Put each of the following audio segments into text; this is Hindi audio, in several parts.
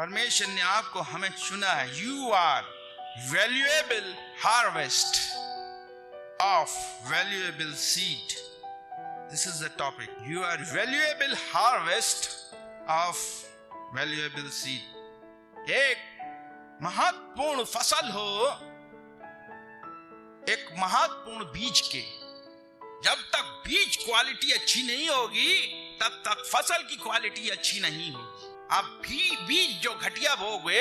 परमेश्वर ने आपको हमें चुना है। You are valuable harvest of valuable seed. This is the topic. You are valuable harvest of valuable seed. एक महत्वपूर्ण फसल हो, एक महत्वपूर्ण बीज के। जब तक बीज क्वालिटी अच्छी नहीं होगी तब तक फसल की क्वालिटी अच्छी नहीं होगी। आप बीज जो घटिया बोगे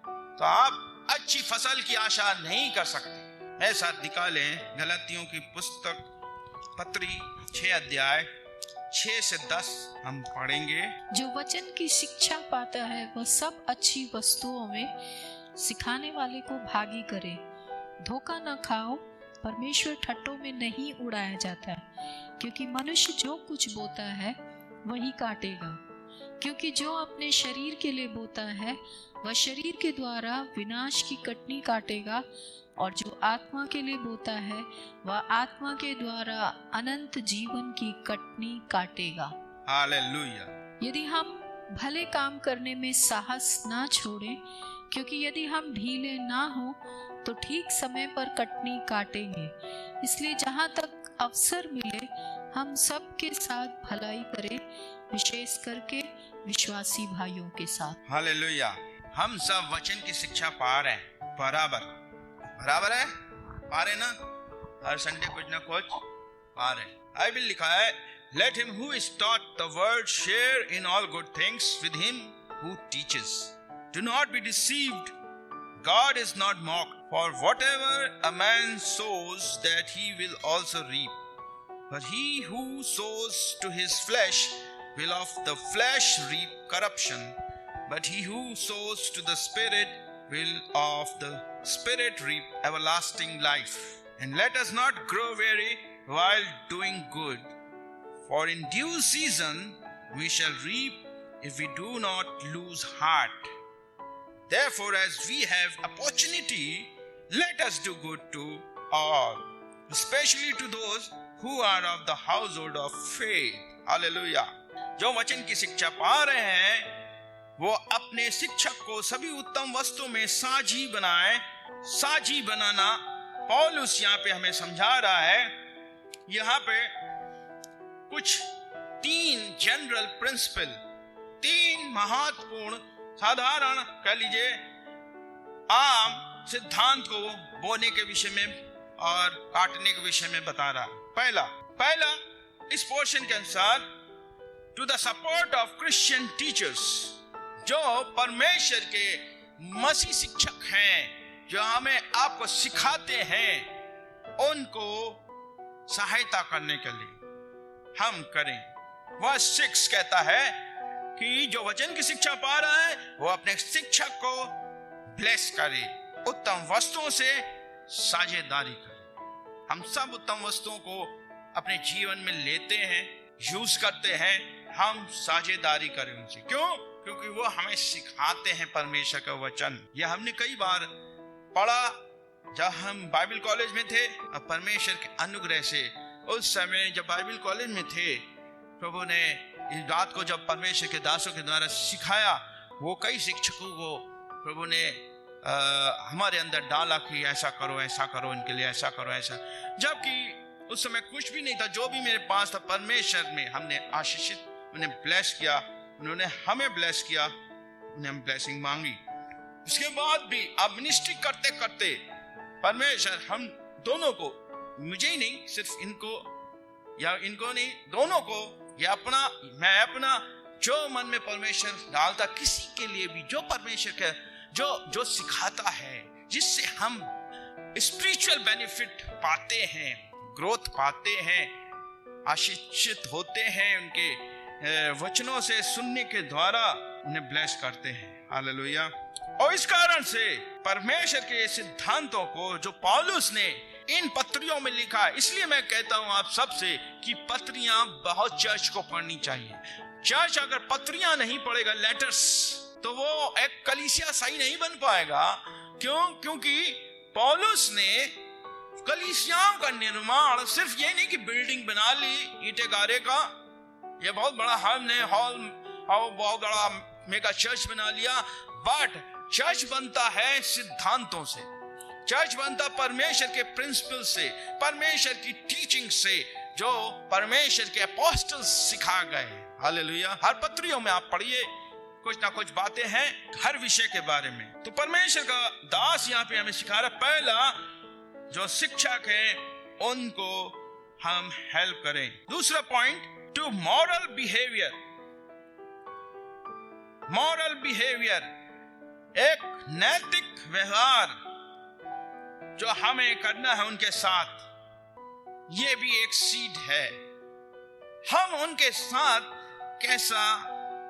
तो आप अच्छी फसल की आशा नहीं कर सकते। ऐसा निकालें गलातियों की पुस्तक पत्री 6 अध्याय 6 से 10 हम पढ़ेंगे। जो वचन की शिक्षा पाता है वह सब अच्छी वस्तुओं में सिखाने वाले को भागी करे। धोखा न खाओ, परमेश्वर ठट्टों में नहीं उड़ाया जाता, क्योंकि मनुष्य जो कुछ बोता है वही काटेगा। क्योंकि जो अपने शरीर के लिए बोता है वह शरीर के द्वारा विनाश की कटनी काटेगा, और जो आत्मा के लिए बोता है वह आत्मा के द्वारा अनंत जीवन की कटनी काटेगा। हालेलुया। यदि हम भले काम करने में साहस ना छोड़ें, क्योंकि यदि हम ढीले ना हो तो ठीक समय पर कटनी काटेंगे। इसलिए जहाँ तक अवसर मिले हम सब के साथ भलाई करें, विशेष करके विश्वासी भाइयों के साथ। हालेलुया। हम सब वचन की शिक्षा पा रहे हैं, बराबर है, पा रहे ना। हर संडे कुछ ना कुछ पा रहे। बाइबल लिखा है, let him who is taught the word share in all good things with him who teaches. Do not be deceived. God is not mocked. For whatever a man sows, that he will also reap. But he who sows to his flesh will of the flesh reap corruption. But he who sows to the Spirit will of the Spirit reap everlasting life. And let us not grow weary while doing good, for in due season we shall reap if we do not lose heart. Therefore, as we have opportunity, let us do good to all, especially to those who are of the household of faith. Hallelujah. जो वचन की शिक्षा पा रहे हैं वो अपने शिक्षक को सभी उत्तम वस्तुओं में साझी बनाए। साझी बनाना पौलुस यहाँ पे हमें समझा रहा है। यहाँ पे कुछ 3 जनरल प्रिंसिपल, 3 महत्वपूर्ण साधारण कह लीजिए आम सिद्धांत को बोने के विषय में और काटने के विषय में बता रहा है। पहला इस पोर्शन के अनुसार, to the support of Christian teachers, जो परमेश्वर के मसीह शिक्षक हैं, जो हमें आपको सिखाते हैं, उनको सहायता करने के लिए हम करें। वर्स 6 कहता है कि जो वचन की शिक्षा पा रहा है वो अपने शिक्षक को ब्लेस करे, उत्तम वस्तुओं से साझेदारी करे। हम सब उत्तम वस्तुओं को अपने जीवन में लेते हैं, यूज करते हैं, हम साझेदारी करें उनसे। क्यों? क्योंकि वो हमें सिखाते हैं परमेश्वर का वचन। यह हमने कई बार पढ़ा जब हम बाइबल कॉलेज में थे। और परमेश्वर के अनुग्रह से उस समय जब बाइबल कॉलेज में थे, प्रभु ने इस बात को जब परमेश्वर के दासों के द्वारा सिखाया, वो कई शिक्षकों को प्रभु ने हमारे अंदर डाला कि ऐसा करो, इनके लिए ऐसा करो, ऐसा। जबकि उस समय कुछ भी नहीं था, जो भी मेरे पास था परमेश्वर में हमने आशीषित, उन्हें ब्लेस किया, उन्होंने हमें ब्लेस किया, उन्हें हम ब्लेसिंग मांगी। उसके बाद भी अब मिनिस्ट्री करते करते परमेश्वर हम दोनों को, मुझे ही नहीं, सिर्फ इनको या इनको नहीं, दोनों को, या अपना, मैं अपना, जो मन में परमेश्वर डालता किसी के लिए भी, जो परमेश्वर का जो सिखाता है, जिससे हम स्पिरिचुअल बेनिफिट पाते हैं, ग्रोथ पाते हैं, आशीषित होते हैं, उनके वचनों से सुनने के द्वारा उन्हें ब्लेस करते हैं। हालेलुया। और इस कारण से परमेश्वर के सिद्धांतों को जो पौलुस ने इन पत्रियों में लिखा, इसलिए मैं कहता हूं आप सबसे कि पत्रियां बहुत चर्च को पढ़नी चाहिए। चर्च अगर पत्रियां नहीं पढ़ेगा, लेटर्स, तो वो एक कलीसिया सही नहीं बन पाएगा। क्यों? क्योंकि पौलुस ने कलीसियाओं का निर्माण सिर्फ ये नहीं कि बिल्डिंग बना ली ईंटे गारे का, ये बहुत बड़ा हमने हॉल और बहुत बड़ा मेगा चर्च बना लिया, बट चर्च बनता है सिद्धांतों से, चर्च बनता परमेश्वर के प्रिंसिपल से, परमेश्वर की टीचिंग से, जो परमेश्वर के अपोस्टल्स सिखा गए। हालेलुया। हर पत्रियों में आप पढ़िए, कुछ ना कुछ बातें हैं हर विषय के बारे में। तो परमेश्वर का दास यहाँ पे हमें सिखा रहा, पहला जो शिक्षक है उनको हम हेल्प करें। दूसरा point, to moral behaviour. Moral behaviour, एक नैतिक व्यवहार जो हमें करना है उनके साथ, ये भी एक सीड है। हम उनके साथ कैसा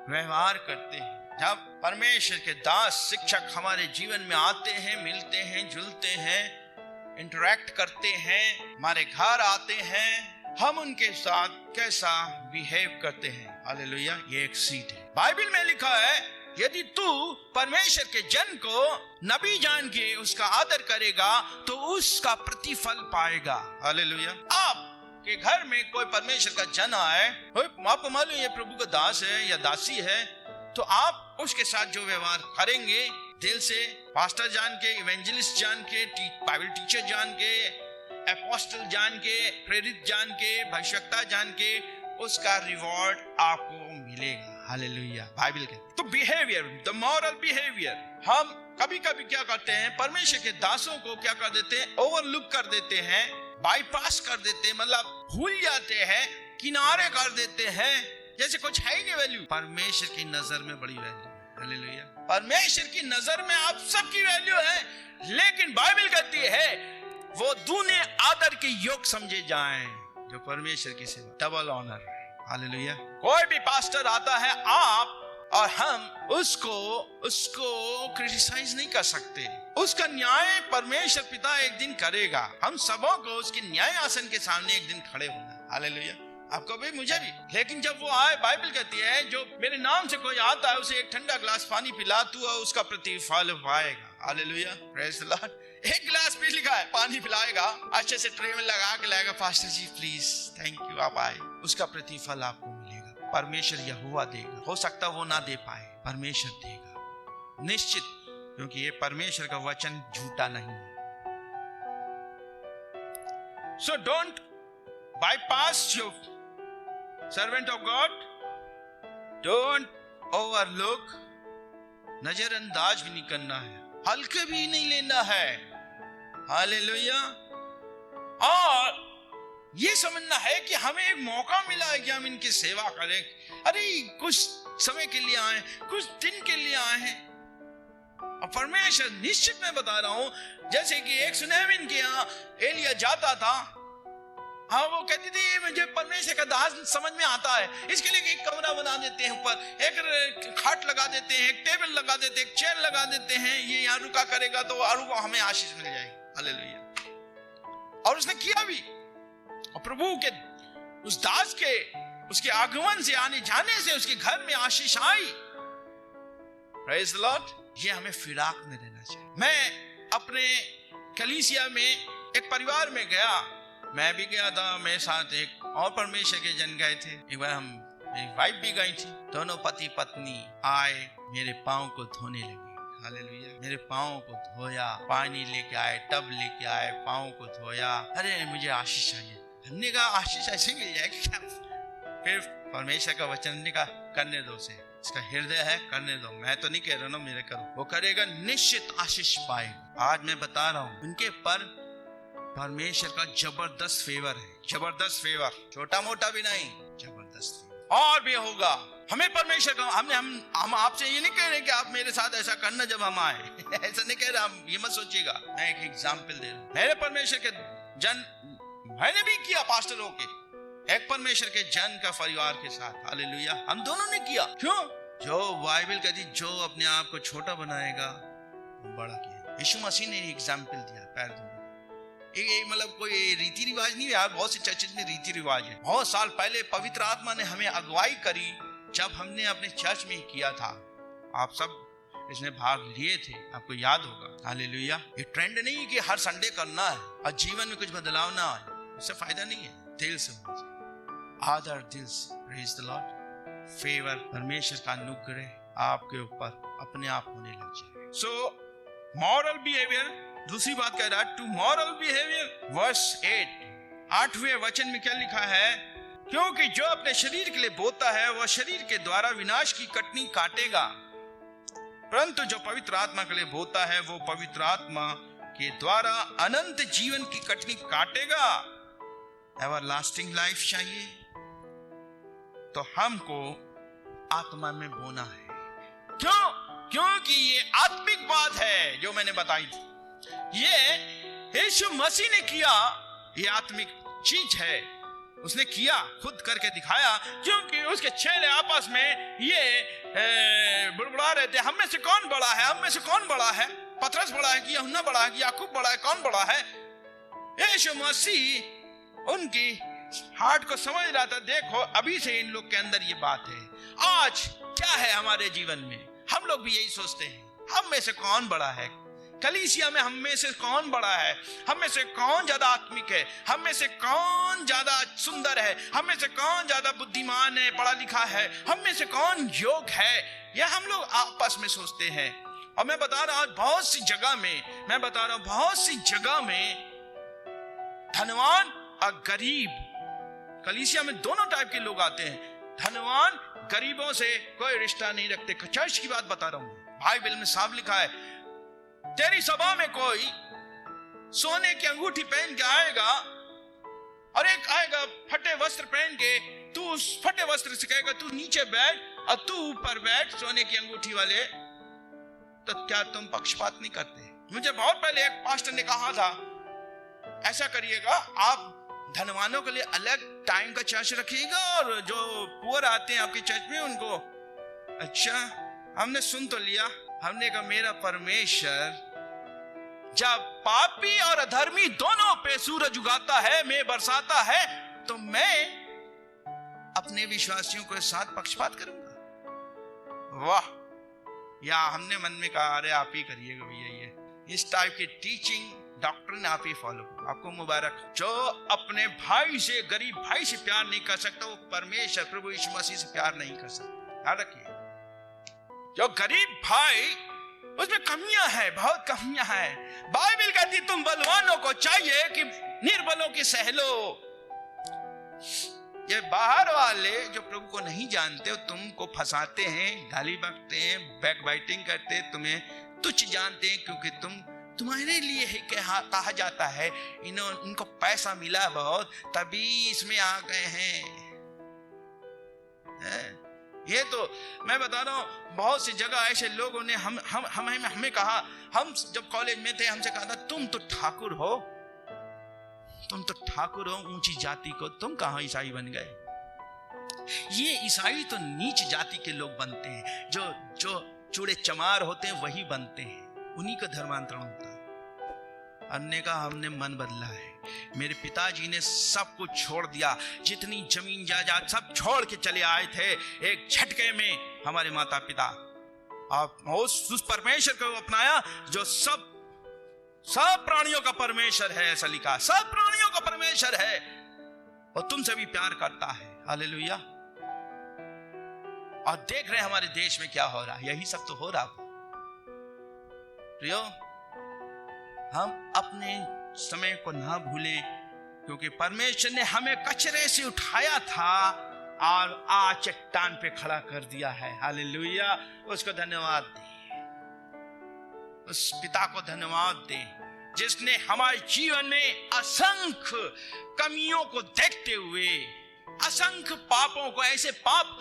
व्यवहार करते हैं। जब परमेश्वर के दास शिक्षक हमारे जीवन में आते हैं, मिलते हैं, जुलते हैं, इंटरैक्ट करते हैं, हमारे घर आते हैं, हम उनके साथ कैसा बिहेव करते हैं। हालेलुया। ये एक सीड है। बाइबल में लिखा है, यदि तू परमेश्वर के जन को नबी जान के उसका आदर करेगा तो उसका प्रतिफल पाएगा। हालेलुया। आपके घर में कोई परमेश्वर का जन आए, आपको मालूम ये प्रभु का दास है या दासी है, तो आप उसके साथ जो व्यवहार करेंगे दिल से, पास्टर जान के, इवेंजलिस्ट जान के, बाइबल टीचर जान के, अपोस्टल जान के, प्रेरित जान के, भविष्यवक्ता जान के, उसका रिवॉर्ड आपको मिलेगा। हालेलुया। बाइबल के तो बिहेवियर, द मॉरल बिहेवियर। हम कभी कभी क्या करते हैं, परमेश्वर के दासों को क्या कर देते हैं, ओवरलुक कर देते हैं, बाईपास कर देते हैं, मतलब भूल जाते हैं, किनारे कर देते हैं, जैसे कुछ है ही नहीं वैल्यू। परमेश्वर की नजर में बड़ी वैल्यू है। हालेलुया। परमेश्वर की नजर में आप सबकी वैल्यू है, लेकिन बाइबल कहती है वो दूने आदर के योग्य समझे जाएं जो परमेश्वर की सेवा, डबल ऑनर। हालेलुया। कोई भी पास्टर आता है, आप और हम उसको क्रिटिसाइज नहीं कर सकते। उसका न्याय परमेश्वर पिता एक दिन करेगा। हम सबों को उसके न्याय आसन के सामने एक दिन खड़े होना। हालेलुया। आपको भी, मुझे भी। लेकिन जब वो आए, बाइबल कहती है जो मेरे नाम से कोई आता है उसे एक ठंडा ग्लास पानी पिला, तू और उसका प्रतिफल पाएगा। हालेलुया। Praise the Lord. एक गिलास पी लिखा है, पानी पिलाएगा, अच्छे से ट्रे में लगा के लाएगा, pastor ji please, thank you, आप आए, उसका प्रतिफल आपको मिलेगा। परमेश्वर यहोवा देगा। हो सकता वो ना दे पाए, परमेश्वर देगा निश्चित, क्योंकि ये परमेश्वर का वचन झूठा नहीं है। So don't bypass your servant of God, don't overlook, नजरअंदाज भी नहीं करना है, हल्के भी नहीं लेना है। हालेलुया। और ये समझना है कि हमें एक मौका मिला है कि हम इनकी सेवा करें। अरे कुछ समय के लिए आए, कुछ दिन के लिए आए हैं, और परमेश्वर निश्चित मैं बता रहा हूं, जैसे कि एक सुनहमीन के यहाँ एलिया जाता था, हाँ वो कहती थी मुझे परमेश्वर का दास समझ में आता है, इसके लिए एक कमरा बना देते हैं, ऊपर एक खाट लगा देते हैं, एक टेबल लगा देते हैं, एक चेयर लगा देते हैं, ये यहाँ रुका करेगा तो हमें आशीष मिल जाएगी। हालेलुया। और उसने किया भी, और प्रभु के उस दास के उसके आगमन से, आने जाने से उसके घर में आशीष आई। Praise the lord. ये हमें फिराक में रहना चाहिए। मैं अपने कलीसिया में एक परिवार में गया, मैं भी गया था, मेरे साथ एक और परमेश्वर के जन गए थे। एक बार मेरी वाइफ भी गई थी, दोनों पति पत्नी आए, मेरे पाँव को धोने लगे। हालेलुया। मेरे पाँव को धोया, पानी लेके आए, टब लेके आए, पाँव को धोया। अरे मुझे आशीष चाहिए। हमने कहा आशीष ऐसे मिल जाएगी क्या? फिर परमेश्वर का वचन ने कहा करने दो उसे, इसका हृदय है, करने दो। मैं तो नहीं कह रहा ना मेरे करो, वो करेगा, निश्चित आशीष पाएगा। आज मैं बता रहा हूँ, उनके पर परमेश्वर का जबरदस्त फेवर है, जबरदस्त फेवर, छोटा मोटा भी नहीं, जबरदस्त फेवर। और भी होगा। हमें परमेश्वर का, हम आपसे ये नहीं कह रहे कि आप मेरे साथ ऐसा करना जब हम आए ऐसा नहीं कह रहा, ये मत सोचिएगा। मैं एक एग्जाम्पल दे रहा हूँ। मेरे परमेश्वर के जन, मैंने भी किया पास्टर होके, एक परमेश्वर के जन का परिवार के साथ। हालेलुया। हम दोनों ने किया। क्यों? जो बाइबल कहती, जो अपने आप को छोटा बनाएगा बड़ा किया। यीशु मसीह ने एग्जाम्पल दिया, पैर धोने। ये मतलब कोई रीति रिवाज नहीं है यार, बहुत से चर्च में रीति रिवाज है। बहुत साल पहले पवित्र आत्मा ने हमें अगुवाई करी, जब हमने अपने चर्च में किया था। आप सब इसमें भाग लिए थे, आपको याद होगा। हालेलुया। ये ट्रेंड नहीं है कि हर संडे करना है और जीवन में कुछ बदलाव ना आए, उससे फायदा नहीं है। दिल से होना चाहिए, आदर दिल से। Praise the Lord. फेवर, परमेश्वर का अनुग्रह आपके ऊपर अपने आप होने लग जाए। सो मॉरल बिहेवियर, दूसरी बात कह रहा है, टू मॉरल बिहेवियर। वर्स 8, 8वें वचन में क्या लिखा है? क्योंकि जो अपने शरीर के लिए बोता है वह शरीर के द्वारा विनाश की कटनी काटेगा, परंतु जो पवित्र आत्मा के लिए बोता है वो पवित्र आत्मा के द्वारा अनंत जीवन की कटनी काटेगा। एवरलास्टिंग लाइफ चाहिए तो हमको आत्मा में बोना है। क्यों? क्योंकि ये आत्मिक बात है जो मैंने बताई थी। ये यीशु मसीह ने किया, ये आत्मिक चीज है, उसने किया, खुद करके दिखाया। क्योंकि उसके चेले आपस में ये बुड़बुड़ा रहे थे, हम में से कौन बड़ा है, हम में से कौन बड़ा है, पतरस बड़ा है कि यूहन्ना बड़ा है कि याकूब बड़ा है, कौन बड़ा है? यीशु मसीह उनकी हार्ट को समझ रहा था। देखो अभी से इन लोग के अंदर ये बात है। आज क्या है हमारे जीवन में? हम लोग भी यही सोचते हैं, हम में से कौन बड़ा है? कलीसिया में हम में से कौन बड़ा है? हम में से कौन ज्यादा आत्मिक है? हम में से कौन ज्यादा सुंदर है? हम में से कौन ज्यादा बुद्धिमान है, पढ़ा लिखा है? हम में से कौन योग्य है? यह हम लोग आपस में सोचते हैं। और मैं बता रहा हूं बहुत सी जगह में धनवान और गरीब, कलीसिया में दोनों टाइप के लोग आते हैं। धनवान गरीबों से कोई रिश्ता नहीं रखते। चर्च की बात बता रहा हूं, बाइबल में साफ लिखा है, तेरी सभा में कोई सोने की अंगूठी पहन के आएगा और एक आएगा फटे वस्त्र पहन के, तू उस फटे वस्त्र से कहेगा तू नीचे बैठ और तू ऊपर बैठ सोने की अंगूठी वाले, तो क्या तुम पक्षपात नहीं करते? मुझे बहुत पहले एक पास्टर ने कहा था, ऐसा करिएगा, आप धनवानों के लिए अलग टाइम का चर्च रखिएगा और जो पुअर आते हैं आपके चर्च में उनको। अच्छा, हमने सुन तो लिया। हमने कहा मेरा परमेश्वर जब पापी और अधर्मी दोनों पे सूरज उगाता है, मैं बरसाता है, तो मैं अपने विश्वासियों के साथ पक्षपात करूंगा? वाह! या हमने मन में कहा अरे आप ही करिएगा भैया, ये इस टाइप की टीचिंग डॉक्ट्रिन आप ही फॉलो करो, आपको मुबारक। जो अपने भाई से, गरीब भाई से प्यार नहीं कर सकता, वो परमेश्वर प्रभु यीशु मसीह से प्यार नहीं कर सकता। याद रखिए, जो गरीब भाई, उसमें कमियां हैं, बहुत कमियां हैं। बाइबल कहती तुम बलवानों को चाहिए कि निर्बलों की सह लो। ये बाहर वाले जो प्रभु को नहीं जानते वो तुमको फंसाते हैं, गाली बकते हैं, बैक बाइटिंग करते हैं, तुम्हें तुच्छ जानते हैं, क्योंकि तुम्हारे लिए ही कहा जाता है इनको पैसा मिला बहुत तभी इसमें आ गए हैं। ये तो मैं बता रहा हूं, बहुत सी जगह ऐसे लोगों ने हमें कहा, हम जब कॉलेज में थे हमसे कहा था तुम तो ठाकुर हो, ऊंची जाति को, तुम कहां ईसाई बन गए? ये ईसाई तो नीच जाति के लोग बनते हैं, जो चूड़े चमार होते हैं वही बनते हैं, उन्हीं का धर्मांतरण होता है। अन्य का हमने मन बदला है। मेरे पिताजी ने सब कुछ छोड़ दिया, जितनी जमीन जायदाद सब छोड़ के चले आए थे एक झटके में हमारे माता पिता, और उस परमेश्वर को अपनाया जो सब प्राणियों का परमेश्वर है। ऐसा लिखा, सब प्राणियों का परमेश्वर है और तुमसे भी प्यार करता है। हालेलुया। और देख रहे हमारे देश में क्या हो रहा है, यही सब तो हो रहा। प्रियो, हम अपने समय को ना भूलें, क्योंकि परमेश्वर ने हमें कचरे से उठाया था और आज चट्टान पे खड़ा कर दिया है। हालेलुया। उसको धन्यवाद दें, उस पिता को धन्यवाद दें जिसने हमारे जीवन में असंख्य कमियों को देखते हुए, असंख्य पापों को, ऐसे पाप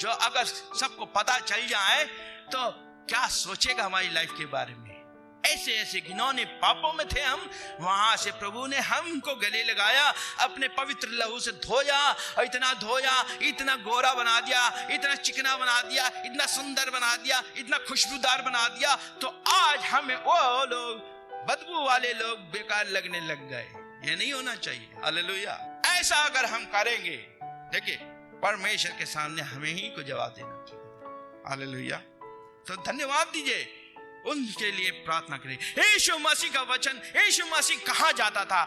जो अगर सबको पता चल जाए तो क्या सोचेगा हमारी लाइफ के बारे में। ऐसे ऐसे घिनौने पापों में थे हम, वहां से प्रभु ने हमको गले लगाया, अपने पवित्र लहू से धोया और इतना धोया, इतना गोरा बना दिया, इतना चिकना बना दिया, इतना सुंदर बना दिया, इतना खुशबूदार बना दिया, तो आज हमें वो लोग, बदबू वाले लोग बेकार लगने लग गए। ये नहीं होना चाहिए। हालेलुया। ऐसा अगर हम करेंगे, देखिए परमेश्वर के सामने हमें ही को जवाब देना चाहिए। हालेलुया। तो धन्यवाद दीजिए, उनके लिए प्रार्थना करें। यीशु मसीह का वचन, यीशु मसीह कहां जाता था?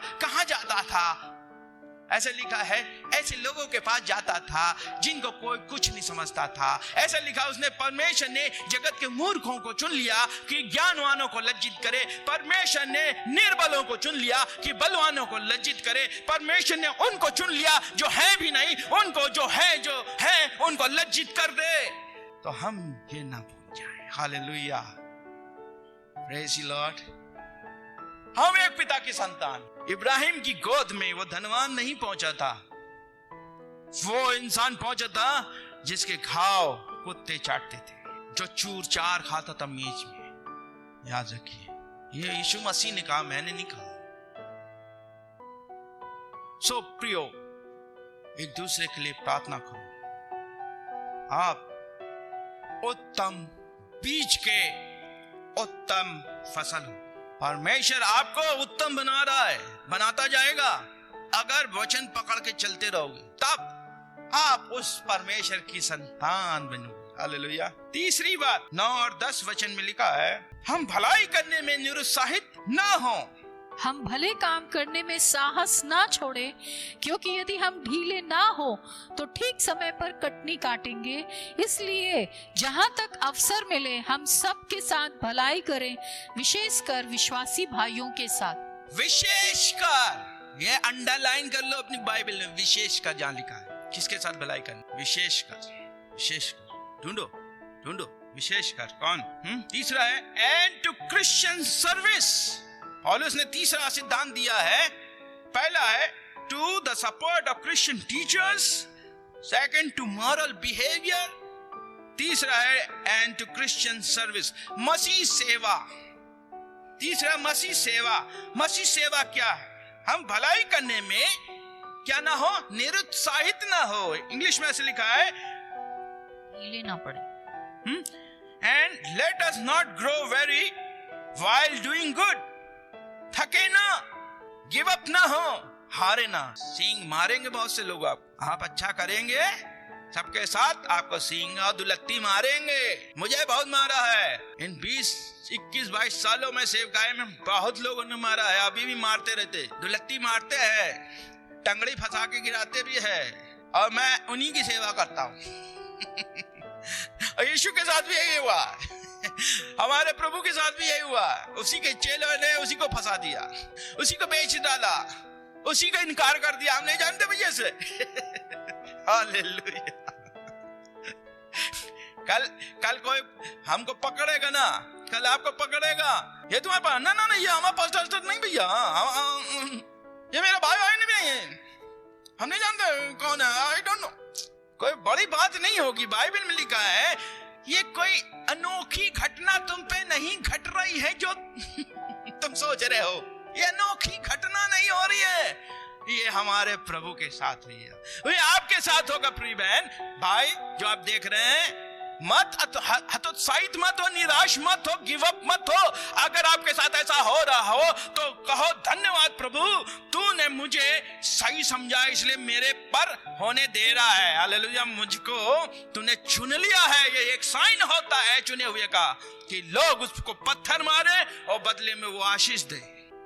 ऐसे लिखा है, ऐसे लोगों के पास जाता था जिनको कोई कुछ नहीं समझता था। ऐसा लिखा उसने, परमेश्वर ने जगत के मूर्खों को चुन लिया कि ज्ञानवानों को लज्जित करे। परमेश्वर ने निर्बलों को चुन लिया कि बलवानों को लज्जित करे। परमेश्वर ने उनको चुन लिया जो है भी नहीं, उनको जो है उनको लज्जित कर दे। तो हम ये ना भूल जाए। Hallelujah, praise the Lord. हम एक पिता की संतान। इब्राहिम की गोद में वो धनवान नहीं पहुंचा था, वो इंसान पहुंचा था जिसके घाव कुत्ते चाटते थे, जो चूर चार खाता था मेज में। याद रखिए, ये यीशु मसीह ने कहा, मैंने नहीं कहा। सो प्रियो, एक दूसरे के लिए प्रार्थना करो। आप उत्तम बीज के उत्तम फसल हो। परमेश्वर आपको उत्तम बना रहा है, बनाता जाएगा। अगर वचन पकड़ के चलते रहोगे तब आप उस परमेश्वर की संतान बनोगे। हालेलुया। तीसरी बात 9 और 10 वचन में लिखा है, हम भलाई करने में निरुत्साहित ना हो। हम भले काम करने में साहस ना छोड़े, क्योंकि यदि हम ढीले ना हो तो ठीक समय पर कटनी काटेंगे। इसलिए जहाँ तक अवसर मिले हम सब के साथ भलाई करें, विशेषकर विश्वासी भाइयों के साथ। विशेषकर, ये अंडरलाइन कर लो अपनी बाइबल में, विशेषकर जहाँ लिखा है। किसके साथ भलाई करनी? विशेषकर, विशेषकर। ढूंढो विशेषकर कौन? तीसरा है एंड टू क्रिश्चियन सर्विस। पौलुस ने तीसरा सिद्धांत दिया है। पहला है to the support of Christian teachers, second to moral behaviour, तीसरा है एंड टू क्रिश्चियन सर्विस, मसीह सेवा। तीसरा मसीह सेवा। मसीह सेवा क्या है? हम भलाई करने में क्या ना हो, निरुत्साहित ना हो। इंग्लिश में ऐसे लिखा है, ढीले ना पड़े। And let us not grow very while doing good. थके ना, गिव अप ना हो, हारे ना। सींग मारेंगे बहुत से लोग। आप अच्छा करेंगे सबके साथ, आपको सींग और दुलत्ती मारेंगे। मुझे बहुत मारा है इन 20, 21, 22 सालों में सेवकाई में बहुत लोगों ने मारा है। अभी भी मारते रहते, दुलत्ती मारते हैं, टंगड़ी फंसा के गिराते भी है, और मैं उन्हीं की सेवा करता हूँ। यीशु के साथ भी यही हुआ, हमारे प्रभु के साथ भी यही हुआ। उसी के चेलों ने उसी को फंसा दिया, उसी को बेच डाला, उसी का इनकार कर दिया। हम नहीं जानते भैया से। हालेलुया। कल कोई हमको पकड़ेगा ना, कल आपको पकड़ेगा, ये तुम्हारे पास ना ये हमारे पास नहीं भैया, ये मेरा भाई नहीं है, हम नहीं जानते कौन है, आई डोंट नो। कोई बड़ी बात नहीं होगी। बाइबल में लिखा है, ये कोई अनोखी घटना तुम पे नहीं घट रही है जो तुम सोच रहे हो। ये अनोखी घटना नहीं हो रही है, ये हमारे प्रभु के साथ हुई है। ये आपके साथ होगा प्रिय बहन भाई जो आप देख रहे हैं। मत हतोत्साहित मत हो, निराश मत हो, गिव अप मत हो। अगर आपके साथ ऐसा हो रहा हो तो कहो, धन्यवाद प्रभु, तूने मुझे सही समझा, इसलिए मेरे पर होने दे रहा है। हालेलुया। मुझको तूने चुन लिया है। ये एक साइन होता है चुने हुए का, कि लोग उसको पत्थर मारे और बदले में वो आशीष दे।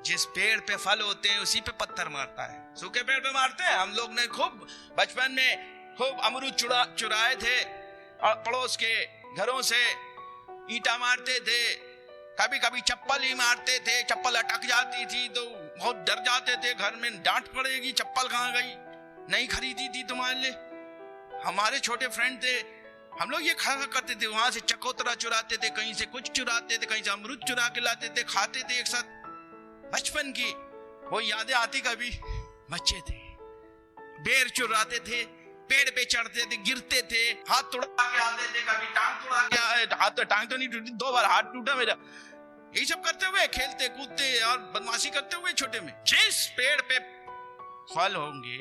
जिस पेड़ पे फल होते हैं उसी पे पत्थर मारता है। सूखे पेड़ पे मारते हैं। हम लोग ने खूब बचपन में खूब अमरूद चुराए थे और पड़ोस के घरों से ईंटा मारते थे। कभी कभी चप्पल ही मारते थे, चप्पल अटक जाती थी तो बहुत डर जाते थे, घर में डांट पड़ेगी, चप्पल कहाँ गई, नहीं खरीदी थी तुम्हारे लिए। हमारे छोटे फ्रेंड थे, हम लोग ये खाया करते थे, वहां से चकोतरा चुराते थे, कहीं से कुछ चुराते थे, कहीं से अमरूद चुरा के लाते थे, खाते थे एक साथ। बचपन की वो यादें आती। कभी बच्चे थे, बेर चुराते थे, पेड़ पे चढ़ते थे, गिरते थे, हाथ तोड़ा के आते थे, कभी टांग तोड़ा के, टांग तो नहीं टूटी, 2 बार हाथ टूटा मेरा। यही सब करते हुए खेलते कूदते और बदमाशी करते हुए छोटे में। जिस पेड़ पे फल होंगे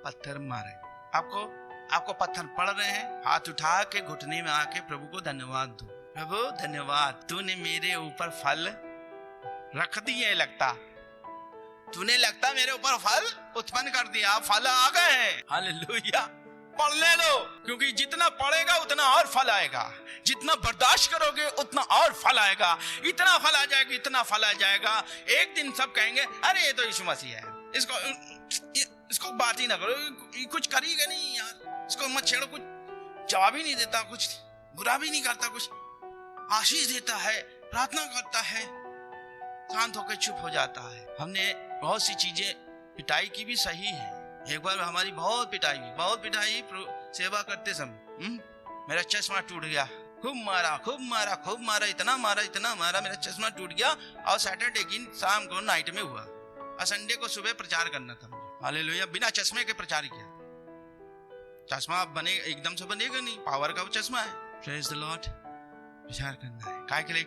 पत्थर मारे। आपको पत्थर पड़ रहे हैं, हाथ उठा के घुटने में आके प्रभु को धन्यवाद दो। प्रभु धन्यवाद, तूने मेरे ऊपर फल रख दिए, तूने लगता मेरे ऊपर फल उत्पन्न कर दिया, फल आ गए हैं। हालेलुया। पढ़ ले लो, क्योंकि जितना पढ़ेगा उतना और फल आएगा, जितना बर्दाश्त करोगे उतना और फल आएगा, इतना फल आ जाएगा, इतना फल आ जाएगा। एक दिन सब कहेंगे, अरे ये तो यीशु मसीह है, इसको इसको बात ही ना करो, ये कुछ करेगा नहीं यार, इसको मत छेड़ो, कुछ जवाब ही नहीं देता, कुछ बुरा भी नहीं करता, कुछ आशीष देता है, प्रार्थना करता है, शांत होकर चुप हो जाता है। हमने बहुत सी चीजें, पिटाई की भी सही है। एक बार हमारी बहुत पिटाई सेवा करते समय, मेरा चश्मा टूट गया, खूब मारा, इतना मारा, मेरा चश्मा टूट गया। और सैटरडे की शाम को नाइट में हुआ, और संडे को सुबह प्रचार करना था मुझे। हालेलुया, बिना चश्मे के प्रचार किया। चश्मा बने एकदम से बनेगा नहीं, पावर का वो चश्मा है। प्रेज द लॉर्ड, प्रचार करना है, काय के लिए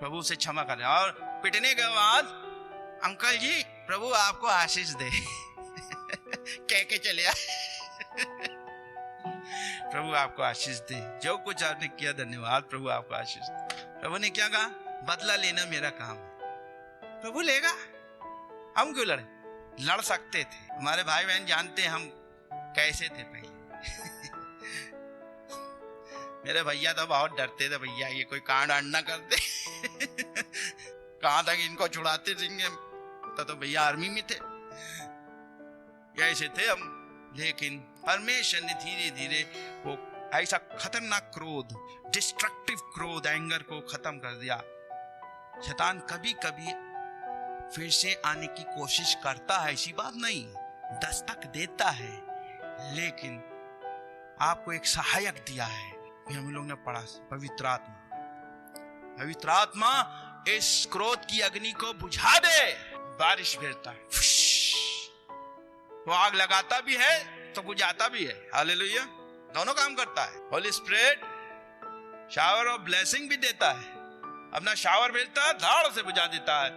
प्रभु से क्षमा करें। और पिटने के बाद, अंकल जी प्रभु आपको आशीष दे कह के चले आए प्रभु आपको आशीष दे, जो कुछ आपने किया धन्यवाद, प्रभु आपको आशीष दे। प्रभु ने क्या कहा? बदला लेना मेरा काम है। प्रभु लेगा, हम क्यों लड़े? लड़ सकते थे। हमारे भाई बहन जानते हैं हम कैसे थे पहले मेरे भैया तो बहुत डरते थे, भैया ये कोई कांड आंड ना कर दे कहां तक इनको छुड़ाते रहेंगे, तो भैया आर्मी में थे, ऐसे थे हम। लेकिन परमेश्वर ने धीरे धीरे वो ऐसा खतरनाक क्रोध, डिस्ट्रक्टिव क्रोध, एंगर को खत्म कर दिया। शैतान कभी कभी फिर से आने की कोशिश करता है, ऐसी बात नहीं, दस्तक देता है, लेकिन आपको एक सहायक दिया है। हम लोग ने पढ़ा, पवित्र आत्मा इस क्रोध की अग्नि को बुझा दे। बारिश गिरता है, वो आग लगाता भी है तो बुझाता भी है। हालेलुया, दोनों काम करता है। Holi spirit shower of blessing भी देता है, अपना शावर भेजता है, धाड़ से बुझा देता है,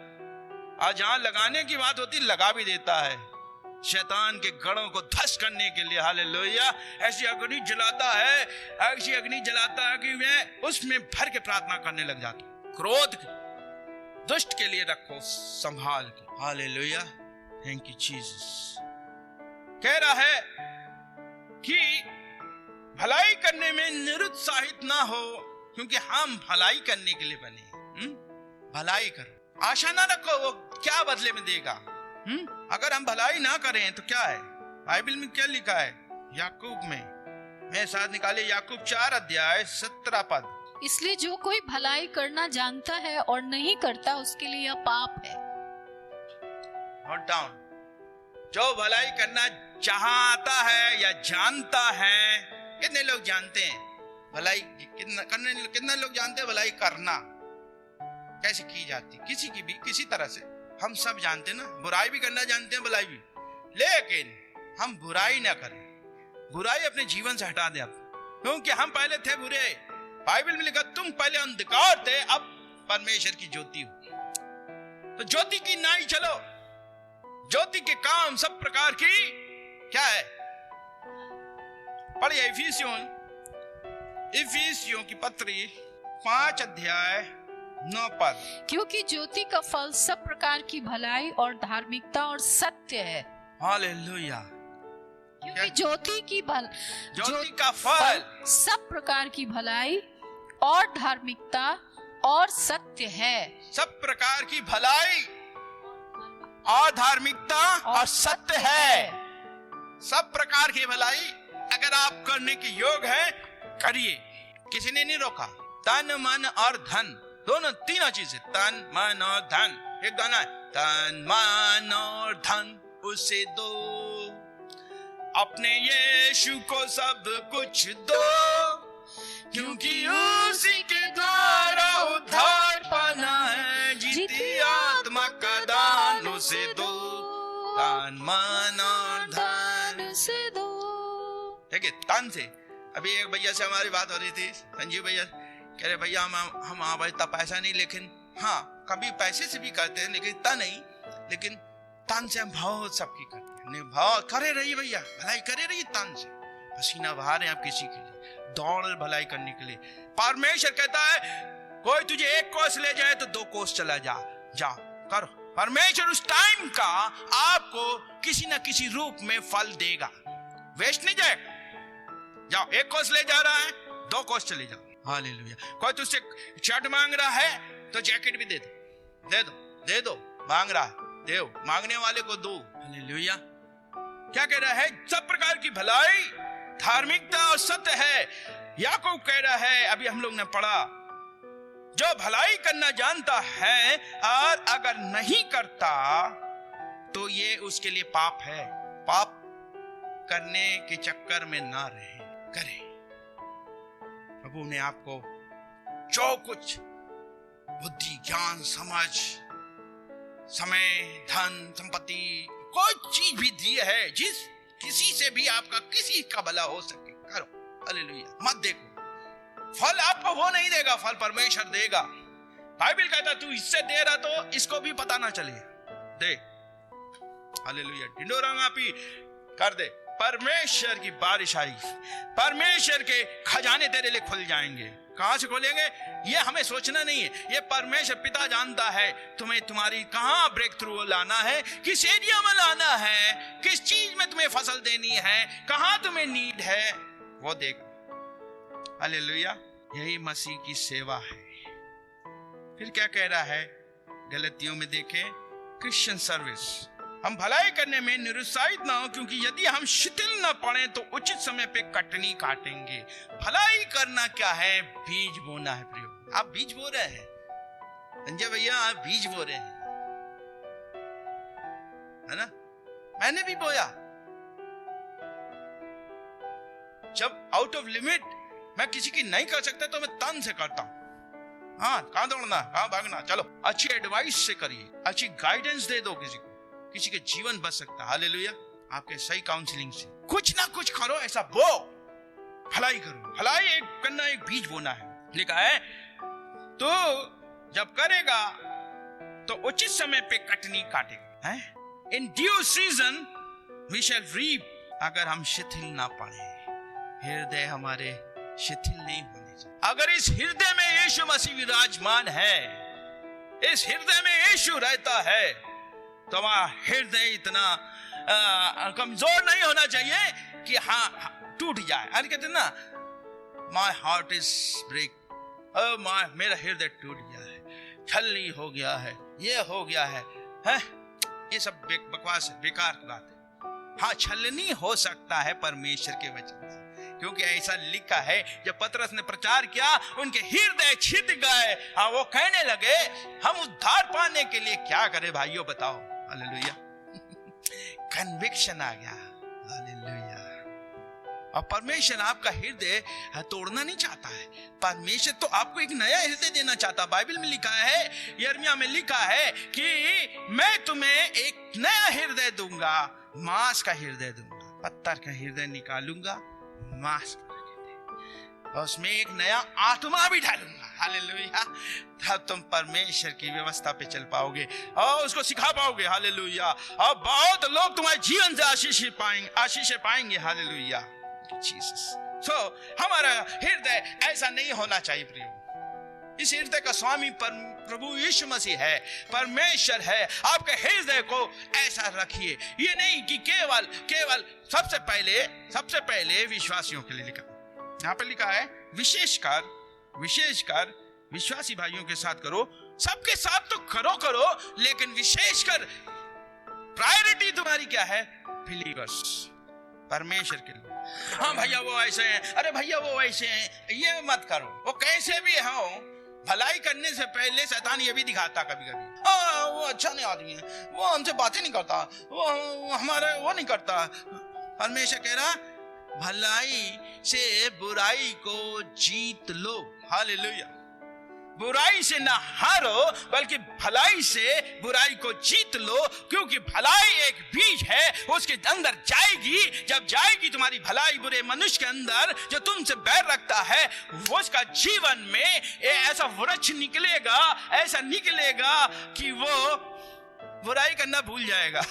और जहां लगाने की बात होती लगा भी देता है, शैतान के गढ़ों को ध्वस्त करने के लिए। हालेलुया, ऐसी अग्नि जलाता है कि मैं उसमें भर के प्रार्थना करने लग जाता हूं। क्रोध दुष्ट के लिए रखो संभाल के। Hallelujah, thank you Jesus. कह रहा है कि भलाई करने में निरुत्साहित ना हो, क्योंकि हम भलाई करने के लिए बने। भलाई करो, आशा ना रखो वो क्या बदले में देगा। अगर हम भलाई ना करें तो क्या है? बाइबल में क्या लिखा है? याकूब में, मेरे साथ निकाले, याकूब 4 अध्याय 17 पद। इसलिए जो कोई भलाई करना जानता है और नहीं करता, उसके लिए यह पाप है। नोट डाउन, जो भलाई करना चाहता है या जानता है, कितने लोग जानते हैं भलाई कितने लोग जानते हैं भलाई करना कैसे की जाती, किसी की भी किसी तरह से। हम सब जानते हैं ना, बुराई भी करना जानते हैं, भलाई भी, लेकिन हम बुराई ना करें, बुराई अपने जीवन से हटा दे अब, क्योंकि हम पहले थे बुरे। बाइबल में लिखा, तुम पहले अंधकार थे, अब परमेश्वर की ज्योति हो। तो ज्योति की नाई चलो। ज्योति के काम सब प्रकार की क्या है? पढ़िए इफिसियों की पत्री 5 अध्याय 9 पद। क्योंकि ज्योति का फल सब प्रकार की भलाई और धार्मिकता और सत्य है। हालेलुया, क्योंकि ज्योति का फल सब प्रकार की भलाई और धार्मिकता और सत्य है। सब प्रकार की भलाई और धार्मिकता और सत्य है। सब प्रकार की भलाई अगर आप करने के योग है, करिए, किसी ने नहीं रोका। तन मन और धन, दोनों तीनों चीजें, तन मन और धन। एक गाना है, तन मन और धन उसे दो, अपने यीशु को सब कुछ दो, क्योंकि उसी के द्वारा उद्धार पाना है, जीती आत्मा का दान उसे दो, तन मन और धन से दो। ठीक है, तन से। अभी एक भैया से हमारी बात हो रही थी, संजीव भैया कह रहे, भैया हम भाई इतना पैसा नहीं, लेकिन हाँ कभी पैसे से भी करते हैं, लेकिन इतना नहीं, लेकिन तन से हम बहुत सबकी करते हैं। भाव करे रहिए भैया, भलाई करे रहिए तन से, पसीना बहा रहे हैं आप किसी के लिए, दौड़ भलाई करने के लिए। परमेश्वर कहता है, कोई तुझे 1 कोस ले जाए तो 2 कोस चला जाओ करो। परमेश्वर उस टाइम का आपको किसी न किसी रूप में फल देगा, वेस्ट नहीं जाएगा। जाओ, 1 कोस ले जा रहा है, 2 कोस चले जाओ। हालेलुया। कोई तुझसे शर्ट मांग रहा है तो जैकेट भी दे दो, मांग रहा है, दो, मांगने वाले को दो। हालेलुया। क्या कह रहा है? सब प्रकार की भलाई, धार्मिकता और सत्य है। याकूब कह रहा है, अभी हम लोग ने पढ़ा, जो भलाई करना जानता है और अगर नहीं करता तो ये उसके लिए पाप है। पाप करने के चक्कर में ना रहे, करे। प्रभु ने आपको जो कुछ बुद्धि, ज्ञान, समझ, समय, धन, संपत्ति, कोई चीज भी दी है, जिस किसी से भी आपका किसी का भला हो सके, करो। हालेलुया। मत देखो फल आपको वो नहीं देगा, फल परमेश्वर देगा। बाइबल कहता तू इससे दे रहा तो इसको भी पता ना चले, दे। हालेलुया। ढिंडोरा मापी कर दे। परमेश्वर की बारिश आई, परमेश्वर के खजाने तेरे लिए खुल जाएंगे। कहां से खोलेंगे ये हमें सोचना नहीं है, ये परमेश्वर पिता जानता है तुम्हें, तुम्हारी कहां ब्रेक थ्रू लाना है, किस एरिया में लाना है, किस चीज में तुम्हें फसल देनी है, कहां तुम्हें नीड है, वो देख। हालेलुया। यही मसीह की सेवा है। फिर क्या कह रहा है गलतियों में देखें, क्रिश्चियन सर्विस। हम भलाई करने में निरुत्साहित ना हो, क्योंकि यदि हम शिथिल न पड़े तो उचित समय पे कटनी काटेंगे। भलाई करना क्या है? बीज बोना है प्रियो। आप बीज बो रहे हैं संजय भैया, आप बीज बो रहे हैं, है ना? मैंने भी बोया। जब आउट ऑफ लिमिट मैं किसी की नहीं कर सकता तो मैं तन से करता हूं। हाँ, कहां दौड़ना, कहां भागना, चलो अच्छी एडवाइस से करिए, अच्छी गाइडेंस दे दो किसी को, किसी के जीवन बच सकता है। हालेलुया। आपके सही काउंसलिंग से कुछ ना कुछ करो, ऐसा बो, भलाई करो। भलाई एक करना, एक बीज बोना है। लिखा है तो जब करेगा तो उचित समय पे कटनी काटेगा, है? In due season we shall reap. अगर हम शिथिल ना पड़े, हृदय हमारे शिथिल नहीं होने चाहिए। अगर इस हृदय में यीशु मसीह विराजमान है, इस हृदय में यीशु रहता है, तो हमारा हृदय इतना कमजोर नहीं होना चाहिए कि हाँ टूट जाए। अरे कहते ना, माय हार्ट इज ब्रेक, मेरा हृदय टूट गया है, छलनी हो गया है, ये हो गया है, ये सब बकवास है, बेकार की बात है। हाँ, छलनी हो सकता है परमेश्वर के वचन से, क्योंकि ऐसा लिखा है जब पतरस ने प्रचार किया उनके हृदय छिद गए। हाँ, वो कहने लगे हम उद्धार पाने के लिए क्या करें भाइयों, बताओ। हालेलुया। कन्विक्शन आ गया। हालेलुया। और परमेश्वर आपका हृदय तोड़ना नहीं चाहता है। परमेश्वर तो आपको एक नया हृदय देना चाहता। बाइबल में लिखा है, यिर्मयाह में लिखा है कि मैं तुम्हें एक नया हृदय दूंगा, मांस का हृदय दूंगा, पत्थर का हृदय निकालूंगा, मांस और उसमें एक नया आत्मा भी डालूंगा। हालेलुया। तब तुम परमेश्वर की व्यवस्था पे चल पाओगे और उसको सिखा पाओगे। हालेलुया। और बहुत लोग तुम्हारे जीवन से आशीष पाएंगे। हालेलुया। जीसस। हमारा हृदय ऐसा नहीं होना चाहिए प्रियो। इस हृदय का स्वामी प्रभु यीशु मसीह है, परमेश्वर है। आपके हृदय को ऐसा रखिए। ये नहीं कि केवल सबसे पहले विश्वासियों के लिए लिखा, यहाँ पे लिखा है विशेषकर विश्वासी भाइयों के साथ करो। सबके साथ तो करो, लेकिन विशेषकर प्रायोरिटी तुम्हारी क्या है? बिलीवर्स, परमेश्वर के लिए। हाँ भैया वो ऐसे हैं, अरे भैया वो ऐसे हैं, ये मत करो। वो कैसे भी हो, भलाई करने से पहले शैतान ये भी दिखाता कभी कभी, वो अच्छा नहीं आदमी है, वो हमसे बातें नहीं करता, वो हमारे वो नहीं करता। परमेश्वर कह रहा भलाई से बुराई को जीत लो। हालेलुया। बुराई से ना हारो, बल्कि भलाई से बुराई को जीत लो, क्योंकि भलाई एक बीज है, उसके अंदर जाएगी। जब जाएगी तुम्हारी भलाई बुरे मनुष्य के अंदर जो तुमसे बैर रखता है, वो उसका जीवन में ऐसा वृक्ष निकलेगा, ऐसा निकलेगा कि वो बुराई करना भूल जाएगा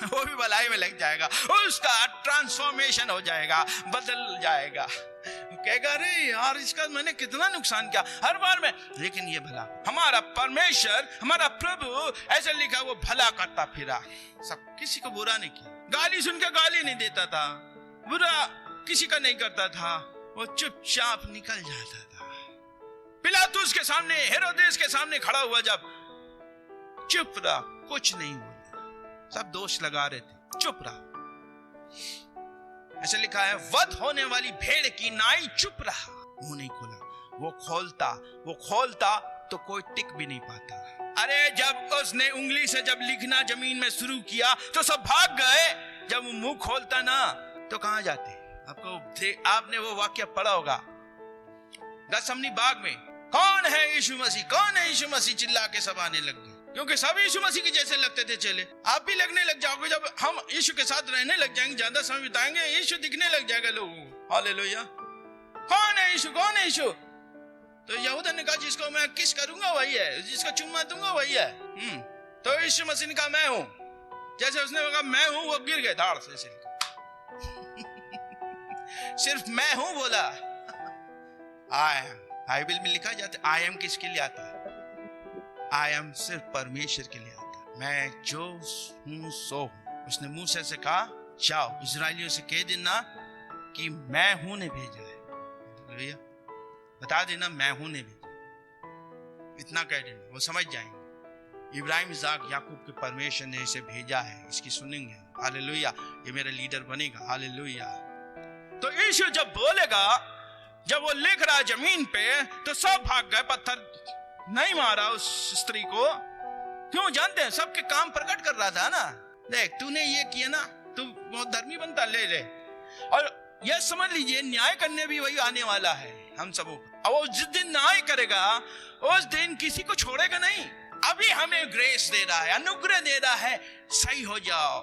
वो भी भलाई में लग जाएगा, उसका ट्रांसफॉर्मेशन हो जाएगा, बदल जाएगा। कहेगा अरे यार इसका मैंने कितना नुकसान किया हर बार में, लेकिन ये भला। हमारा परमेश्वर, हमारा प्रभु ऐसे लिखा वो भला करता फिरा, सब किसी को बुरा नहीं किया। गाली सुन के गाली नहीं देता था, बुरा किसी का नहीं करता था, वो चुपचाप निकल जाता था। पिलातुस के सामने, हेरोदेस के सामने खड़ा हुआ जब, चुप रहा, कुछ नहीं बोला। सब दोष लगा रहे थे, चुप रहा। ऐसे लिखा है, वध होने वाली भेड़ की नाई चुप रहा, मुंह नहीं खोला। वो खोलता तो कोई टिक भी नहीं पाता। अरे जब उसने उंगली से जब लिखना जमीन में शुरू किया तो सब भाग गए। जब वो मुंह खोलता ना तो कहां जाते? आपने वो वाक्य पढ़ा होगा गethsemane बाग में, कौन है यीशु मसीह, कौन है यीशु मसीह, चिल्ला के सब आने लग गए, क्योंकि सब यीशु मसीह के जैसे लगते थे चेले। आप भी लगने लग जाओगे, जब हम यीशु के साथ रहने लग जाएंगे, ज्यादा समय बिताएंगे, यीशु दिखने लग जाएगा लोगों को। हालेलुया। कौन है यीशु, कौन है यीशु? तो यहूदा ने कहा, जिसको मैं किस करूंगा वही है, जिसको चुम्मा दूंगा वही है। तो यीशु मसीह ने कहा, मैं हूं। जैसे उसने कहा मैं हूं, वो गिर गए धाड़ से। सिर्फ मैं हूं बोला। बाइबल में लिखा जाता है, आई एम किसके लिए आता है? आई एम सिर्फ परमेश्वर के लिए आता है। मैं जो हूं सो हूं। उसने मूसा से कहा, जाओ इजराइलियों से कह देना कि मैं हूं ने भेजा है। बता देना मैं हूं ने भेजा, इतना कह देना, वो समझ जाएंगे। इब्राहिम, इसाक, याकूब के परमेश्वर ने इसे भेजा है, इसकी सुनेंगे। हालेलुया। ये मेरा लीडर बनेगा। हालेलुया। तो यीशु जब बोलेगा, जब वो लिख रहा है जमीन पे, तो सब भाग गए। पत्थर नहीं मारा उस स्त्री को। क्यों? जानते हैं, सबके काम प्रकट कर रहा था ना। देख, तूने ये किया ना, तू बहुत धर्मी बनता, ले। और यह समझ लीजिए, न्याय करने भी वही आने वाला है हम सबों को। और जिस दिन न्याय करेगा, उस दिन किसी को छोड़ेगा नहीं। अभी हमें ग्रेस दे रहा है, अनुग्रह दे रहा है। सही हो जाओ,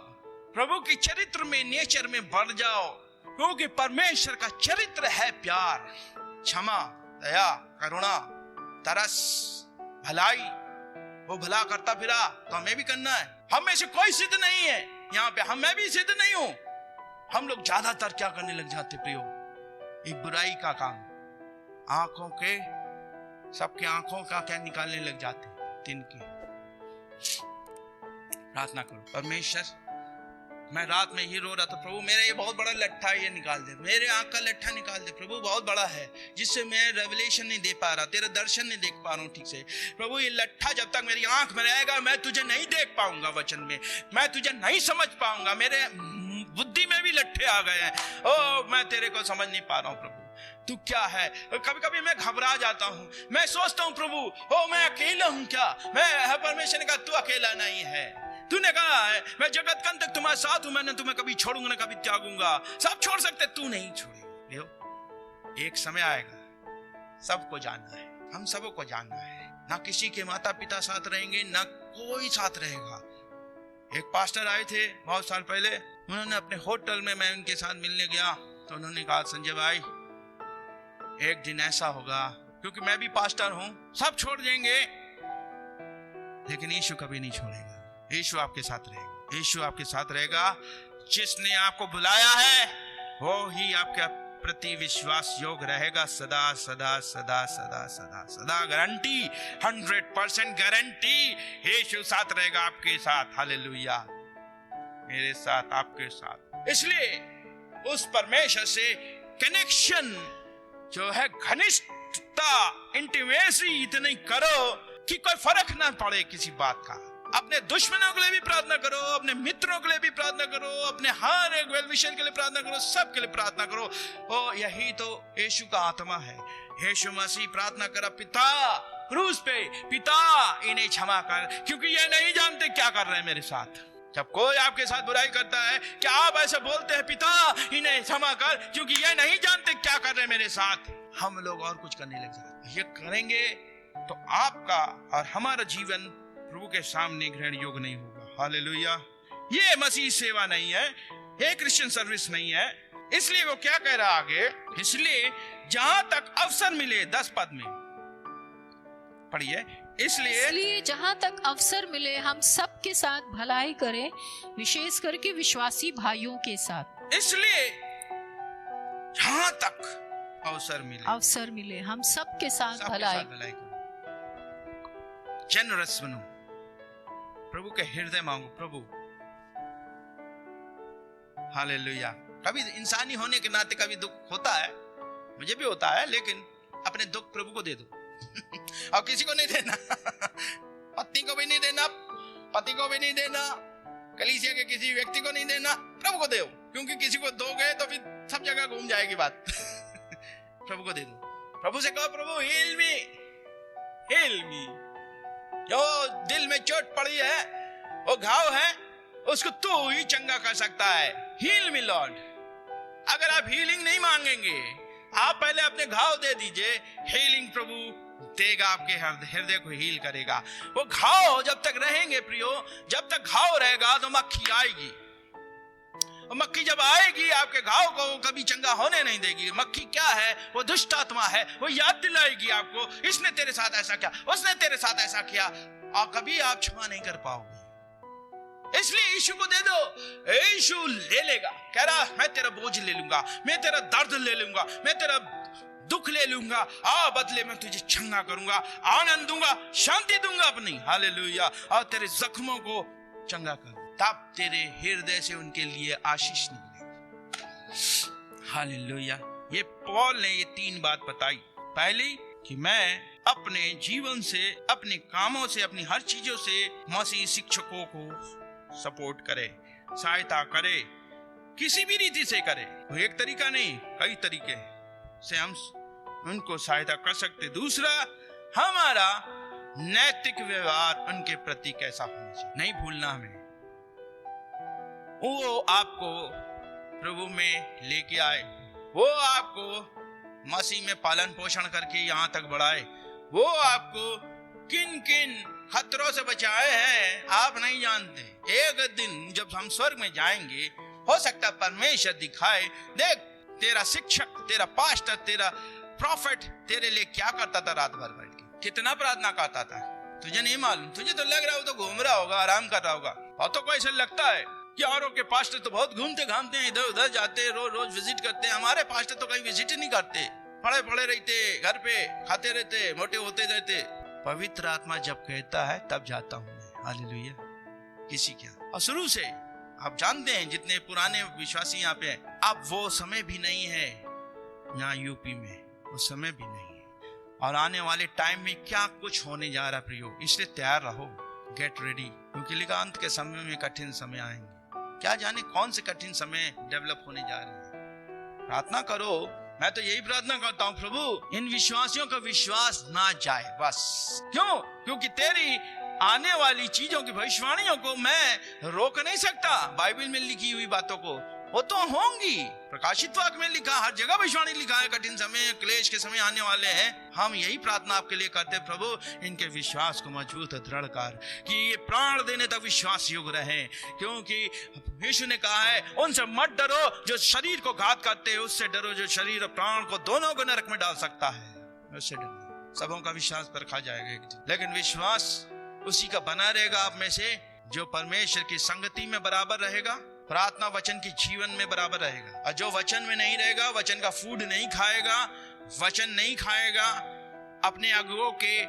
प्रभु के चरित्र में, नेचर में बढ़ जाओ, क्योंकि परमेश्वर का चरित्र है प्यार, क्षमा, दया, करुणा, तरस, भलाई। वो भला करता फिरा तो हमें भी करना है। हम में से कोई सिद्ध नहीं है यहाँ पे, मैं भी सिद्ध नहीं हूं। हम लोग ज्यादातर क्या करने लग जाते प्रियो? एक बुराई का काम, आंखों के, सबके आंखों का क्या निकालने लग जाते, तिनके। प्रार्थना करो, परमेश्वर, मैं रात में ही रो रहा था, प्रभु मेरा ये बहुत बड़ा लट्ठा ये निकाल दे, मेरे आंख का लट्ठा निकाल दे प्रभु, बहुत बड़ा है, जिससे मैं रेवलेशन नहीं दे पा रहा, तेरा दर्शन नहीं देख पा रहा हूँ ठीक से। प्रभु ये लट्ठा जब तक मेरी आंख में रहेगा, मैं तुझे नहीं देख पाऊंगा वचन में, मैं तुझे नहीं समझ पाऊंगा। मेरे बुद्धि में भी लट्ठे आ गए हैं। ओ, मैं तेरे को समझ नहीं पा रहा हूँ प्रभु, तू क्या है। कभी कभी मैं घबरा जाता हूँ, मैं सोचता हूँ प्रभु, ओ मैं अकेला हूँ क्या? मैं, परमेश्वर ने कहा तू अकेला नहीं है। तूने कहा है मैं जगत के अंत तक तुम्हारे साथ हूं, मैंने तुम्हें कभी छोड़ूंगा ना कभी त्यागूंगा। सब छोड़ सकते, तू नहीं छोड़ेगा। एक समय आएगा, सबको जानना है, हम सबको जानना है। ना किसी के माता पिता साथ रहेंगे, ना कोई साथ रहेगा। एक पास्टर आए थे बहुत साल पहले, उन्होंने अपने होटल में, मैं उनके साथ मिलने गया तो उन्होंने कहा, संजय भाई एक दिन ऐसा होगा, क्योंकि मैं भी पास्टर हूं, सब छोड़ देंगे लेकिन यीशु कभी नहीं छोड़ेगा। यीशु आपके साथ रहेगा, यीशु आपके साथ रहेगा। जिसने आपको बुलाया है वो ही आपके प्रति विश्वास योग्य रहेगा, सदा सदा सदा सदा सदा सदा। गारंटी, 100% गारंटी, यीशु साथ रहेगा आपके साथ। हालेलुया। मेरे साथ, आपके साथ। इसलिए उस परमेश्वर से कनेक्शन जो है, घनिष्ठता, इंटीमेसी इतनी करो कि कोई फर्क ना पड़े किसी बात का। अपने दुश्मनों के लिए भी प्रार्थना करो, अपने मित्रों के लिए भी प्रार्थना करो, अपने हर एक वेल विशर के लिए प्रार्थना करो, सबके लिए प्रार्थना करो। ओ, यही तो यीशु का आत्मा है। यीशु मसीह प्रार्थना करा, पिता, क्रूस पे, पिता इन्हें क्षमा कर, क्योंकि ये नहीं जानते क्या कर रहे हैं मेरे साथ। जब कोई आपके साथ बुराई करता है, क्या आप ऐसे बोलते हैं, पिता इन्हें क्षमा कर, क्योंकि ये नहीं जानते क्या कर रहे हैं मेरे साथ? हम लोग और कुछ करने लग जाते। ये करेंगे तो आपका और हमारा जीवन प्रभु के सामने ग्रहण योग्य नहीं होगा। हालेलुया। ये मसीह सेवा नहीं है, ये क्रिश्चियन सर्विस नहीं है। इसलिए वो क्या कह रहा आगे, इसलिए जहां तक अवसर मिले, 10 पद में पढ़िए, इसलिए जहां तक अवसर मिले हम सबके साथ भलाई करें, विशेष करके विश्वासी भाइयों के साथ। इसलिए जहां तक अवसर मिले हम सबके साथ भलाई करो। जेनरस बनो, प्रभु के हृदय मांगो। प्रभु, हालेलुया। कभी इंसानी होने के नाते कभी दुख होता है, मुझे भी होता है, लेकिन अपने दुख प्रभु को दे दो और किसी को नहीं देना। पत्नी को भी नहीं देना, पति को भी नहीं देना, कलीसिया के किसी व्यक्ति को नहीं देना, प्रभु को दो, क्योंकि किसी को दोगे तो फिर सब जगह घूम जाएगी बात। प्रभु को दे दो। प्रभु से कहो, प्रभु हील मी, हील मी। जो दिल में चोट पड़ी है, वो घाव है, उसको तू ही चंगा कर सकता है। Heal me Lord. अगर आप हीलिंग नहीं मांगेंगे, आप पहले अपने घाव दे दीजिए, हीलिंग प्रभु देगा, आपके हृदय को हील करेगा। वो घाव जब तक रहेंगे प्रियो, जब तक घाव रहेगा तो मक्खी आएगी, और मक्खी जब आएगी आपके घाव को कभी चंगा होने नहीं देगी। मक्खी क्या है? वो दुष्ट आत्मा है। वो याद दिलाएगी आपको, इसने तेरे साथ ऐसा किया, उसने तेरे साथ ऐसा किया, और कभी आप क्षमा नहीं कर पाओगे। इसलिए यीशु को दे दो, यीशु ले लेगा। कह रहा, मैं तेरा बोझ ले लूंगा, मैं तेरा दर्द ले लूंगा, मैं तेरा दुख ले लूंगा, बदले में तुझे चंगा करूंगा, आनंद दूंगा, शांति दूंगा अपनी, हालेलुया, और तेरे जख्मों को चंगा कर, तब तेरे हृदय से उनके लिए आशीष निकलेगी। हालेलुया। ये पौल ने ये 3 बात बताई। पहली कि मैं अपने जीवन से, अपने कामों से, अपनी हर चीजों से मसीह शिक्षकों को सपोर्ट करे, सहायता करे, किसी भी रीति से करे। वो एक तरीका नहीं, कई तरीके से हम उनको सहायता कर सकते। दूसरा, हमारा नैतिक व्यवहार उनके प्रति कैसा होना चाहिए, नहीं भूलना हमें। वो आपको प्रभु में लेके आए, वो आपको मसीह में पालन पोषण करके यहाँ तक बढ़ाए, वो आपको किन किन खतरों से बचाए हैं आप नहीं जानते। एक दिन जब हम स्वर्ग में जाएंगे, हो सकता है परमेश्वर दिखाए, देख तेरा शिक्षक, तेरा पास्टर, तेरा प्रॉफिट तेरे लिए क्या करता था, रात भर बैठ के कितना प्रार्थना करता था, तुझे नहीं मालूम। तुझे तो लग रहा है वो तो घूम रहा होगा, आराम कर रहा होगा, और तो को ऐसा लगता है कि औरों के पास्टर तो बहुत घूमते घामते हैं, इधर उधर जाते, रोज विजिट करते हैं। हमारे पास्टर तो कहीं विजिट ही नहीं करते, पड़े रहते घर पे, खाते रहते, मोटे होते रहते। पवित्र आत्मा जब कहता है तब जाता हूं मैं, हालेलुया। किसी क्या, और शुरू से आप जानते हैं जितने पुराने विश्वासी यहाँ पे, अब वो समय भी नहीं है यहाँ यूपी में, वो समय भी नहीं है, और आने वाले टाइम में क्या कुछ होने जा रहा प्रियो, इसलिए तैयार रहो, गेट रेडी, क्योंकि लिखा अंत के समय में कठिन समय आएंगे। क्या जाने कौन से कठिन समय डेवलप होने जा रहे हैं। प्रार्थना करो, मैं तो यही प्रार्थना करता हूँ, प्रभु इन विश्वासियों का विश्वास ना जाए बस। क्यों? क्योंकि तेरी आने वाली चीजों की भविष्यवाणियों को मैं रोक नहीं सकता। बाइबल में लिखी हुई बातों को वो तो होंगी, प्रकाशित वाक्य में लिखा, हर जगह भविष्यवाणी लिखा है, कठिन समय, क्लेश के समय आने वाले हैं। हम यही प्रार्थना आपके लिए करते, प्रभु इनके विश्वास को मजबूत दृढ़ कर, कि ये प्राण देने तक विश्वास योग्य रहे, क्योंकि यीशु ने कहा है, उनसे मत डरो जो शरीर को घात करते हैं, उससे डरो जो शरीर और प्राण को दोनों को नरक में डाल सकता है, उससे डरो। सबों का विश्वास परखा जाएगा एक दिन, लेकिन विश्वास उसी का बना रहेगा आप में से जो परमेश्वर की संगति में बराबर रहेगा, प्रार्थना वचन की जीवन में बराबर रहेगा। और जो वचन में नहीं रहेगा, वचन का फूड नहीं खाएगा, वचन नहीं खाएगा, अपने अगुओं के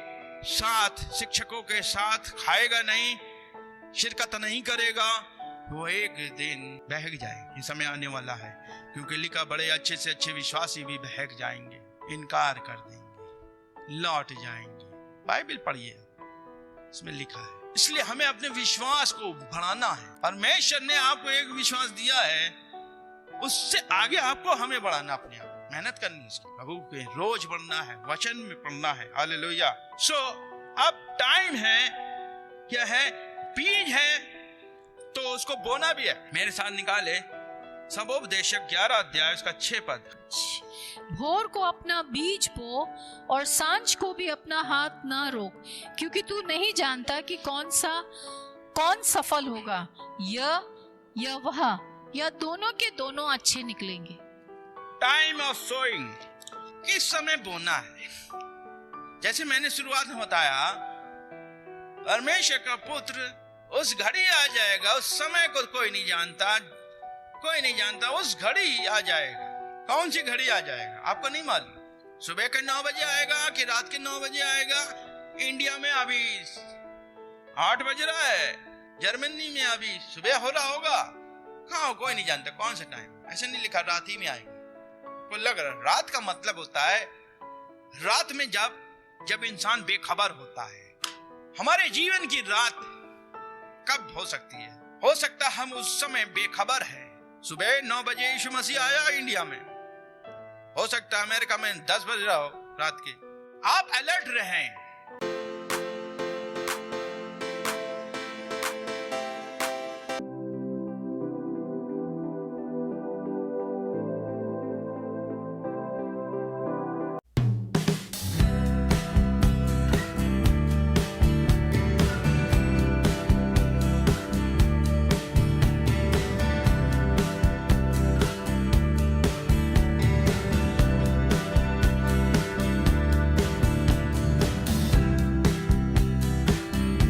साथ, शिक्षकों के साथ खाएगा नहीं, शिरकत नहीं करेगा, वो एक दिन बहक जाएगा। ये समय आने वाला है, क्योंकि लिखा, बड़े अच्छे से अच्छे विश्वासी भी बहक जाएंगे, इनकार कर देंगे, लौट जाएंगे। बाइबल पढ़िए, इसमें लिखा है। इसलिए हमें अपने विश्वास को बढ़ाना है। परमेश्वर ने आपको एक विश्वास दिया है, उससे आगे आपको हमें बढ़ाना, अपने आप मेहनत करनी है, इसकी प्रभु के रोज बढ़ना है, वचन में पढ़ना है, हालेलुया। सो अब टाइम है, क्या है, बीज है तो उसको बोना भी है। मेरे साथ निकाले सबोपदेशक 11 अध्याय उसका 6 पद। भोर को अपना बीज बो और सांझ को भी अपना हाथ ना रोक, क्योंकि तू नहीं जानता कि कौन सफल होगा, या वह, या दोनों के दोनों अच्छे निकलेंगे। टाइम ऑफ सोइंग, किस समय बोना है। जैसे मैंने शुरुआत में बताया, परमेश्वर का पुत्र उस घड़ी आ जाएगा, उस समय को कोई नहीं जानता, उस घड़ी आ जाएगा। कौन सी घड़ी आ जाएगा आपको नहीं मालूम। सुबह के 9 बजे आएगा कि रात के 9 बजे आएगा। इंडिया में अभी 8 बज रहा है, जर्मनी में अभी सुबह हो रहा होगा, कहाँ कोई नहीं जानता कौन सा टाइम। ऐसा नहीं लिखा रात ही में आएगा, को लग रहा। रात का मतलब होता है रात में जब इंसान बेखबर होता है। हमारे जीवन की रात कब हो सकती है? हो सकता हम उस समय बेखबर है। सुबह 9 बजे यीशु मसीह आया इंडिया में, हो सकता अमेरिका में 10 बज रहा हो रात के। आप अलर्ट रहें।